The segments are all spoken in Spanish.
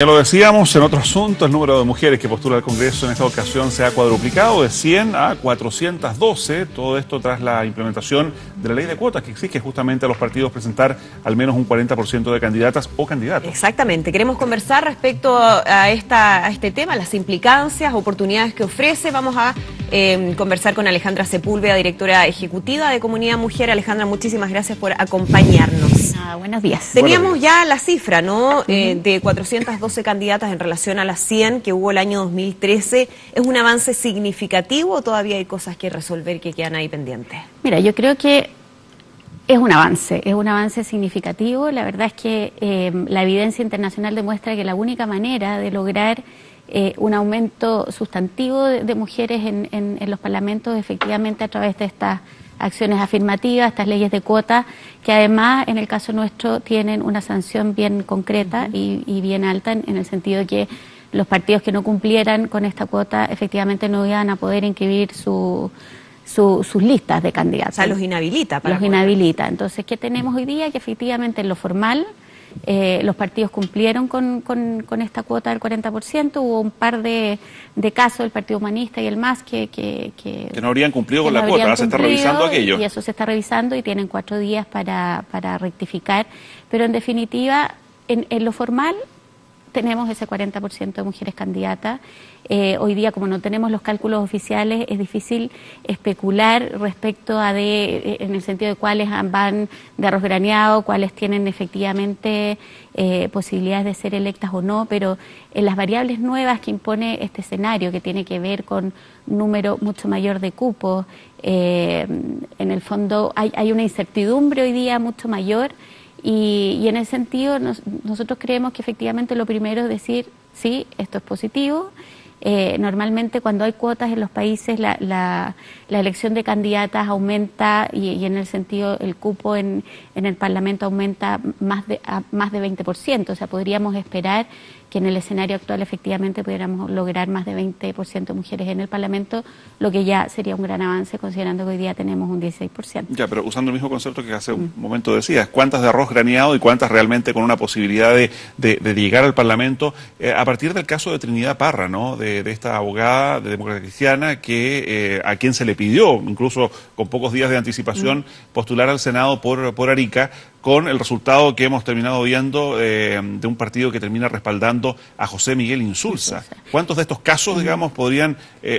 Ya lo decíamos, en otro asunto, el número de mujeres que postula al Congreso en esta ocasión se ha cuadruplicado de 100 a 412, todo esto tras la implementación de la ley de cuotas que exige justamente a los partidos presentar al menos un 40% de candidatas o candidatos. Exactamente, queremos conversar respecto a este tema, las implicancias, oportunidades que ofrece. Vamos a conversar con Alejandra Sepúlveda, directora ejecutiva de Comunidad Mujer. Alejandra, muchísimas gracias por acompañarnos. Buenos días. Teníamos ya la cifra, ¿no? De 412 candidatas en relación a las 100 que hubo el año 2013. ¿Es un avance significativo o todavía hay cosas que resolver que quedan ahí pendientes? Mira, yo creo que es un avance significativo. La verdad es que la evidencia internacional demuestra que la única manera de lograr un aumento sustantivo de mujeres en los parlamentos, efectivamente a través de estas acciones afirmativas, estas leyes de cuota, que además en el caso nuestro tienen una sanción bien concreta y bien alta en el sentido de que los partidos que no cumplieran con esta cuota efectivamente no iban a poder inscribir sus listas de candidatos. O sea, los inhabilita. Los inhabilita. Entonces, ¿qué tenemos hoy día? Que efectivamente en lo formal los partidos cumplieron con esta cuota del 40%. Hubo un par de casos del Partido Humanista y el MAS que no habrían cumplido con la cuota. Ahora se está revisando aquello. Y eso se está revisando y tienen 4 días para rectificar. Pero en definitiva, en lo formal tenemos ese 40% de mujeres candidatas. Hoy día, como no tenemos los cálculos oficiales, es difícil especular respecto a en el sentido de cuáles van de arroz graneado, cuáles tienen efectivamente posibilidades de ser electas o no, pero en las variables nuevas que impone este escenario, que tiene que ver con un número mucho mayor de cupos, en el fondo hay una incertidumbre hoy día mucho mayor. Y en ese sentido nosotros creemos que efectivamente lo primero es decir, sí, esto es positivo. Normalmente cuando hay cuotas en los países la elección de candidatas aumenta y en el sentido el cupo en el Parlamento aumenta más de 20%. O sea, podríamos esperar que en el escenario actual efectivamente pudiéramos lograr más de 20% de mujeres en el Parlamento, lo que ya sería un gran avance considerando que hoy día tenemos un 16%. Ya, pero usando el mismo concepto que hace un momento decías, ¿cuántas de arroz graneado y cuántas realmente con una posibilidad de llegar al Parlamento? A partir del caso de Trinidad Parra, ¿no? De esta abogada de Democracia Cristiana que a quien se le pidió, incluso con pocos días de anticipación, postular al Senado por Arica, con el resultado que hemos terminado viendo de un partido que termina respaldando a José Miguel Insulza. ¿Cuántos de estos casos, digamos, podrían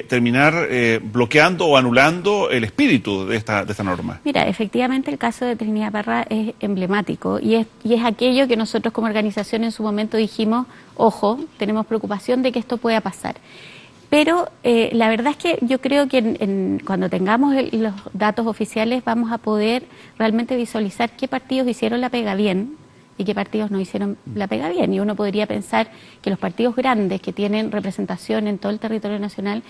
terminar bloqueando o anulando el espíritu de esta norma? Mira, efectivamente el caso de Trinidad Parra es emblemático y es aquello que nosotros como organización en su momento dijimos, ojo, tenemos preocupación de que esto pueda pasar. Pero la verdad es que yo creo que cuando tengamos los datos oficiales vamos a poder realmente visualizar qué partidos hicieron la pega bien y qué partidos no hicieron la pega bien. Y uno podría pensar que los partidos grandes que tienen representación en todo el territorio nacional,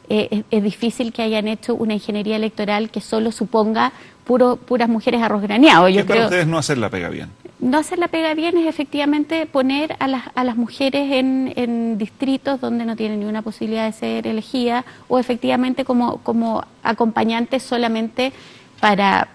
es difícil que hayan hecho una ingeniería electoral que solo suponga puras mujeres arroz graneado. ¿Qué para ustedes no hacer la pega bien? No hacer la pega bien es efectivamente poner a las mujeres en distritos donde no tienen ni una posibilidad de ser elegida o efectivamente como acompañantes solamente para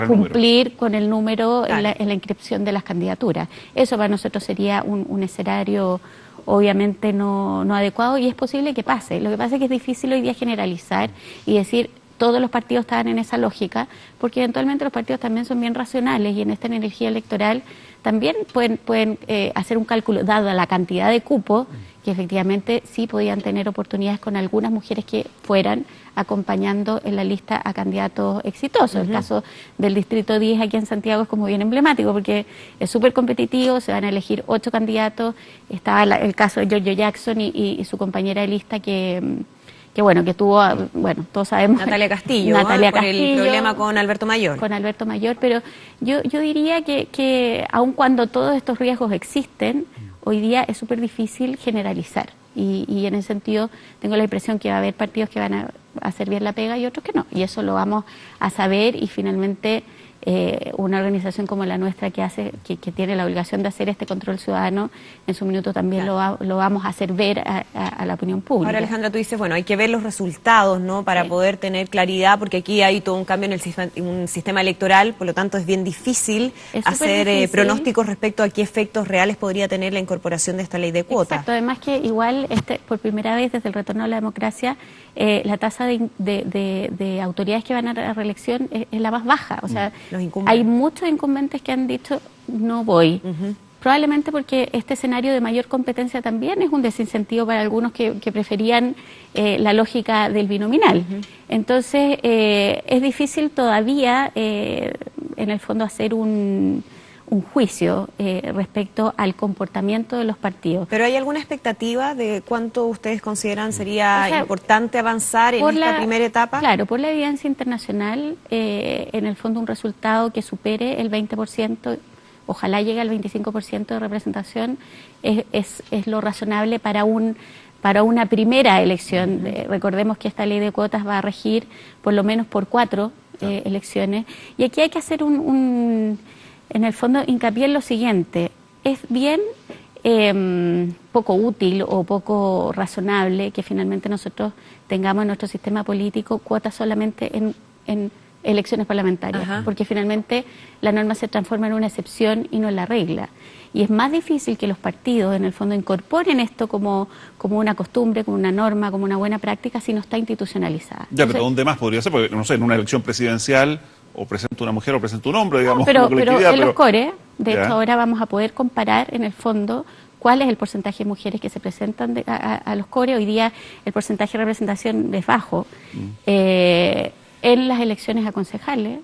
cumplir con el número en la inscripción de las candidaturas. Eso para nosotros sería un escenario obviamente no adecuado y es posible que pase. Lo que pasa es que es difícil hoy día generalizar y decir todos los partidos estaban en esa lógica, porque eventualmente los partidos también son bien racionales y en esta energía electoral también pueden hacer un cálculo, dado la cantidad de cupos, que efectivamente sí podían tener oportunidades con algunas mujeres que fueran acompañando en la lista a candidatos exitosos. El caso del Distrito 10 aquí en Santiago es como bien emblemático, porque es súper competitivo, se van a elegir 8 candidatos. Estaba el caso de Giorgio Jackson y su compañera de lista que tuvo, todos sabemos... Natalia Castillo, por el problema con Alberto Mayor. Con Alberto Mayor, pero yo diría que aun cuando todos estos riesgos existen, hoy día es súper difícil generalizar. Y en ese sentido tengo la impresión que va a haber partidos que van a hacer bien la pega y otros que no. Y eso lo vamos a saber y finalmente una organización como la nuestra que tiene la obligación de hacer este control ciudadano, en su minuto también lo vamos a hacer ver a la opinión pública. Ahora, Alejandra, tú dices, bueno, hay que ver los resultados, ¿no?, para poder tener claridad, porque aquí hay todo un cambio en un sistema electoral, por lo tanto es bien difícil hacer pronósticos respecto a qué efectos reales podría tener la incorporación de esta ley de cuotas. Exacto, además que igual por primera vez desde el retorno a la democracia, la tasa de autoridades que van a la reelección es la más baja, o sea, hay muchos incumbentes que han dicho no voy. Probablemente porque este escenario de mayor competencia también es un desincentivo para algunos que preferían la lógica del binominal. Entonces, es difícil todavía, en el fondo, hacer un juicio respecto al comportamiento de los partidos. ¿Pero hay alguna expectativa de cuánto ustedes consideran sería importante avanzar en esta primera etapa? Claro, por la evidencia internacional, en el fondo un resultado que supere el 20%, ojalá llegue al 25% de representación, es lo razonable para una primera elección. Recordemos que esta ley de cuotas va a regir por lo menos por 4 elecciones. Y aquí hay que hacer en el fondo, hincapié en lo siguiente. Es bien poco útil o poco razonable que finalmente nosotros tengamos en nuestro sistema político cuotas solamente en elecciones parlamentarias, porque finalmente la norma se transforma en una excepción y no en la regla. Y es más difícil que los partidos, en el fondo, incorporen esto como una costumbre, como una norma, como una buena práctica, si no está institucionalizada. Ya, pero ¿dónde más podría ser? Porque, no sé, en una elección presidencial, o presenta una mujer o presenta un hombre, digamos. Pero en los core, de hecho, ahora vamos a poder comparar, en el fondo, cuál es el porcentaje de mujeres que se presentan a los core. Hoy día el porcentaje de representación es bajo. En las elecciones a concejales,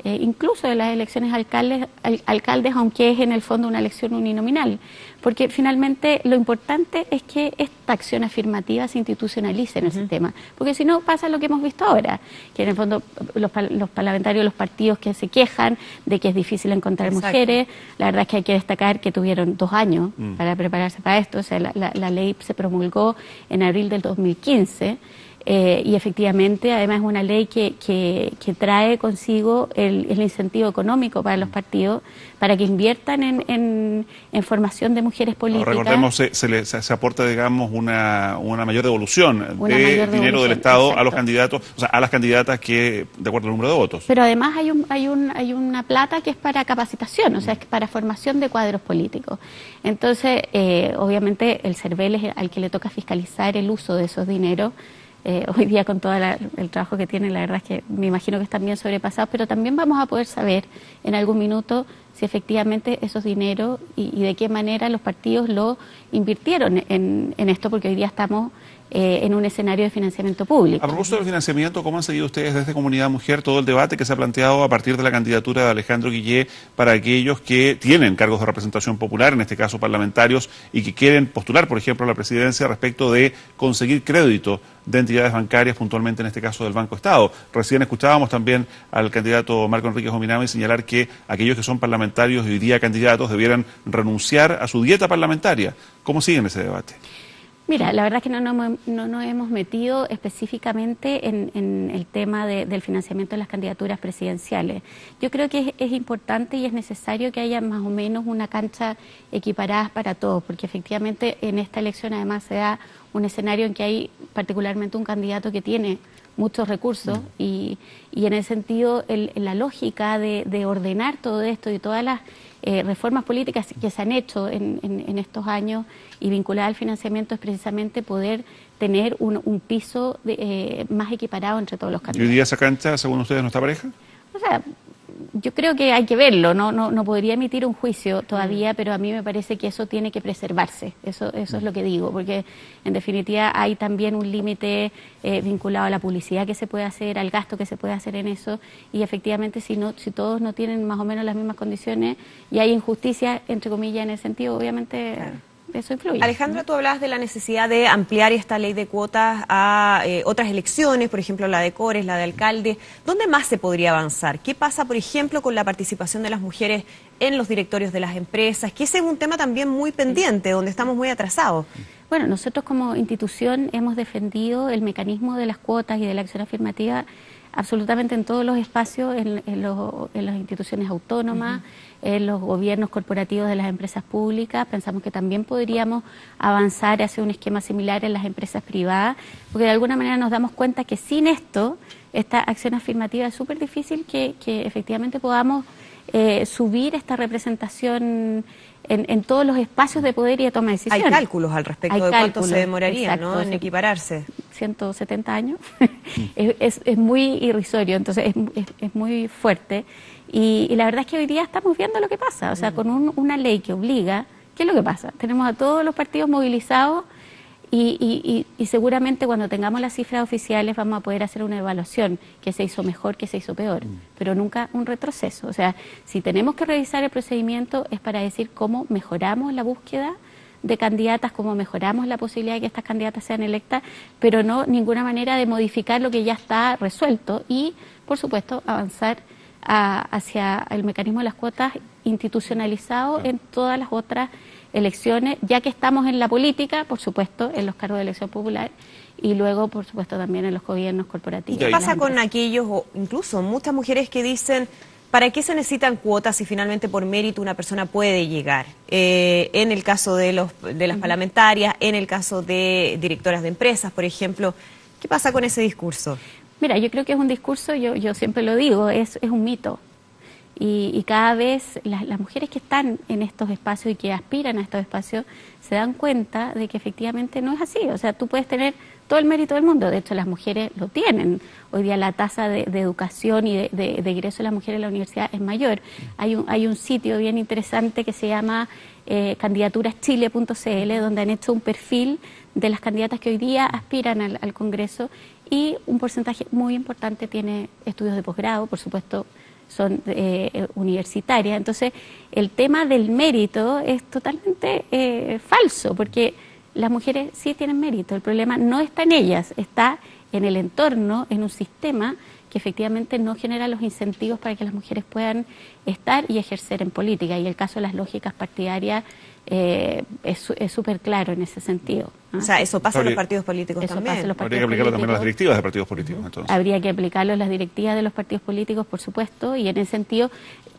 incluso en las elecciones alcaldes, aunque es en el fondo una elección uninominal, porque finalmente lo importante es que esta acción afirmativa se institucionalice en el sistema, porque si no pasa lo que hemos visto ahora, que en el fondo los parlamentarios, los partidos que se quejan de que es difícil encontrar mujeres, la verdad es que hay que destacar que tuvieron 2 años para prepararse para esto, o sea, la ley se promulgó en abril del 2015, y efectivamente, además es una ley que trae consigo el incentivo económico para los partidos para que inviertan en formación de mujeres políticas. Ahora, recordemos, se aporta, digamos, una mayor devolución de dinero del Estado a los candidatos, o sea, a las candidatas que, de acuerdo al número de votos. Pero además hay una plata que es para capacitación, o sea, es para formación de cuadros políticos. Entonces, obviamente, el CERVEL es al que le toca fiscalizar el uso de esos dineros. Hoy día con todo el trabajo que tienen, la verdad es que me imagino que están bien sobrepasados, pero también vamos a poder saber en algún minuto si efectivamente esos dineros y de qué manera los partidos lo invirtieron en esto, porque hoy día estamos en un escenario de financiamiento público. A propósito del financiamiento, ¿cómo han seguido ustedes desde Comunidad Mujer todo el debate que se ha planteado a partir de la candidatura de Alejandro Guillé para aquellos que tienen cargos de representación popular, en este caso parlamentarios, y que quieren postular, por ejemplo, a la presidencia respecto de conseguir crédito de entidades bancarias, puntualmente en este caso del Banco Estado? Recién escuchábamos también al candidato Marco Enríquez Ominami señalar que aquellos que son parlamentarios y hoy día candidatos debieran renunciar a su dieta parlamentaria. ¿Cómo siguen ese debate? Mira, la verdad es que no nos hemos metido específicamente en el tema del financiamiento de las candidaturas presidenciales. Yo creo que es importante y es necesario que haya más o menos una cancha equiparada para todos, porque efectivamente en esta elección además se da un escenario en que hay particularmente un candidato que tiene muchos recursos y en ese sentido la lógica de ordenar todo esto y todas las reformas políticas que se han hecho en estos años y vinculadas al financiamiento es precisamente poder tener un piso más equiparado entre todos los candidatos. ¿Y hoy día esa cancha, según ustedes, no está pareja? O sea, yo creo que hay que verlo, no podría emitir un juicio todavía, pero a mí me parece que eso tiene que preservarse, eso es lo que digo, porque en definitiva hay también un límite vinculado a la publicidad que se puede hacer, al gasto que se puede hacer en eso, y efectivamente si todos no tienen más o menos las mismas condiciones y hay injusticia, entre comillas, en ese sentido, obviamente... Claro. Eso influye. Alejandra, tú hablabas de la necesidad de ampliar esta ley de cuotas a otras elecciones, por ejemplo la de cores, la de alcaldes. ¿Dónde más se podría avanzar? ¿Qué pasa, por ejemplo, con la participación de las mujeres en los directorios de las empresas? Que ese es un tema también muy pendiente, donde estamos muy atrasados. Bueno, nosotros como institución hemos defendido el mecanismo de las cuotas y de la acción afirmativa absolutamente en todos los espacios, en las instituciones autónomas, en los gobiernos corporativos de las empresas públicas. Pensamos que también podríamos avanzar hacia un esquema similar en las empresas privadas, porque de alguna manera nos damos cuenta que sin esto, esta acción afirmativa es súper difícil que efectivamente podamos subir esta representación en todos los espacios de poder y de toma de decisiones. Hay cálculos al respecto de cuánto se demoraría, exacto, ¿no?, en equipararse. 170 años. es muy irrisorio, entonces es muy fuerte. Y la verdad es que hoy día estamos viendo lo que pasa. O sea, con una ley que obliga, ¿qué es lo que pasa? Tenemos a todos los partidos movilizados y seguramente cuando tengamos las cifras oficiales vamos a poder hacer una evaluación, que se hizo mejor, que se hizo peor, pero nunca un retroceso. O sea, si tenemos que revisar el procedimiento es para decir cómo mejoramos la búsqueda de candidatas, cómo mejoramos la posibilidad de que estas candidatas sean electas, pero no ninguna manera de modificar lo que ya está resuelto y, por supuesto, avanzar hacia el mecanismo de las cuotas institucionalizado en todas las otras elecciones, ya que estamos en la política, por supuesto, en los cargos de elección popular y luego, por supuesto, también en los gobiernos corporativos. ¿Y qué pasa con aquellos, o incluso muchas mujeres que dicen, ¿para qué se necesitan cuotas si finalmente por mérito una persona puede llegar? En el caso de las parlamentarias, en el caso de directoras de empresas, por ejemplo, ¿qué pasa con ese discurso? Mira, yo creo que es un discurso, yo siempre lo digo, es un mito. Y cada vez las mujeres que están en estos espacios y que aspiran a estos espacios se dan cuenta de que efectivamente no es así. O sea, tú puedes tener todo el mérito del mundo, de hecho las mujeres lo tienen. Hoy día la tasa de educación y de ingreso de las mujeres a la universidad es mayor. Hay un sitio bien interesante que se llama candidaturas.chile.cl, donde han hecho un perfil de las candidatas que hoy día aspiran al Congreso y un porcentaje muy importante tiene estudios de posgrado, por supuesto son universitarias. Entonces, el tema del mérito es totalmente falso, porque las mujeres sí tienen mérito. El problema no está en ellas, está en el entorno, en un sistema que efectivamente no genera los incentivos para que las mujeres puedan estar y ejercer en política. Y el caso de las lógicas partidarias es súper claro en ese sentido, ¿no? O sea, eso pasa en los partidos políticos también. Habría que aplicarlo también a las directivas de partidos políticos, entonces. Habría que aplicarlo a las directivas de los partidos políticos, por supuesto, y en ese sentido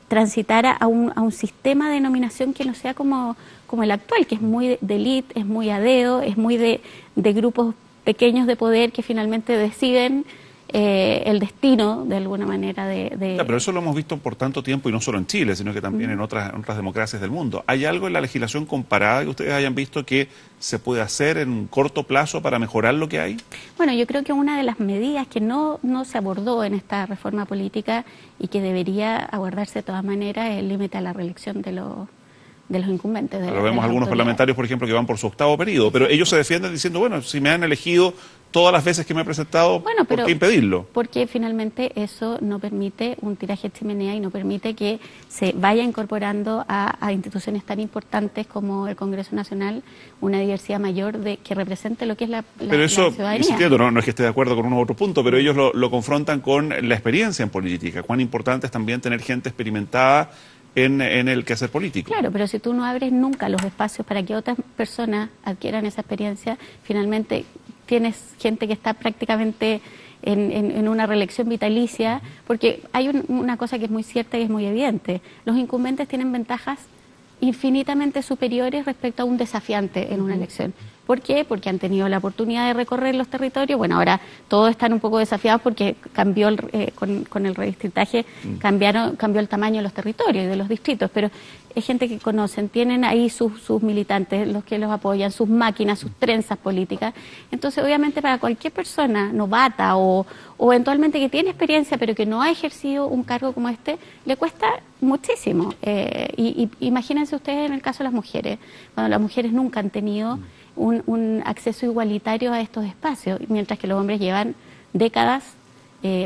transitar a un sistema de nominación que no sea como el actual, que es muy de élite, es muy a dedo, es muy de grupos pequeños de poder que finalmente deciden el destino, de alguna manera, pero eso lo hemos visto por tanto tiempo, y no solo en Chile, sino que también en otras democracias del mundo. ¿Hay algo en la legislación comparada que ustedes hayan visto que se puede hacer en corto plazo para mejorar lo que hay? Bueno, yo creo que una de las medidas que no se abordó en esta reforma política y que debería abordarse de todas maneras es el límite a la reelección de los incumbentes. Pero vemos algunos parlamentarios, por ejemplo, que van por su 8º periodo, pero ellos se defienden diciendo, bueno, si me han elegido todas las veces que me he presentado, bueno, ¿por qué impedirlo? Porque finalmente eso no permite un tiraje de chimenea y no permite que se vaya incorporando a instituciones tan importantes como el Congreso Nacional una diversidad mayor que represente lo que es la pero eso, ciudadanía. Insistiendo, no es que esté de acuerdo con uno u otro punto, pero ellos lo confrontan con la experiencia en política. Cuán importante es también tener gente experimentada en el quehacer político. Claro, pero si tú no abres nunca los espacios para que otras personas adquieran esa experiencia, finalmente tienes gente que está prácticamente en una reelección vitalicia, porque hay una cosa que es muy cierta y es muy evidente. Los incumbentes tienen ventajas infinitamente superiores respecto a un desafiante en una elección. ¿Por qué? Porque han tenido la oportunidad de recorrer los territorios. Bueno, ahora todos están un poco desafiados porque cambió con el redistritaje, cambió el tamaño de los territorios y de los distritos, pero es gente que conocen, tienen ahí sus militantes, los que los apoyan, sus máquinas, sus trenzas políticas. Entonces, obviamente, para cualquier persona novata o eventualmente que tiene experiencia pero que no ha ejercido un cargo como este, le cuesta muchísimo. Y imagínense ustedes en el caso de las mujeres, cuando las mujeres nunca han tenido un acceso igualitario a estos espacios, mientras que los hombres llevan décadas,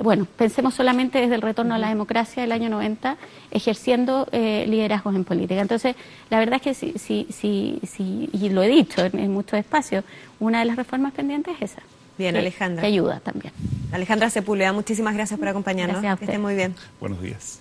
bueno, pensemos solamente desde el retorno a la democracia del año 90, ejerciendo liderazgos en política. Entonces, la verdad es que sí, y lo he dicho en muchos espacios, una de las reformas pendientes es esa. Bien, Alejandra. Que ayuda también. Alejandra Sepúlveda, muchísimas gracias por acompañarnos. Gracias a usted. Que esté muy bien. Buenos días.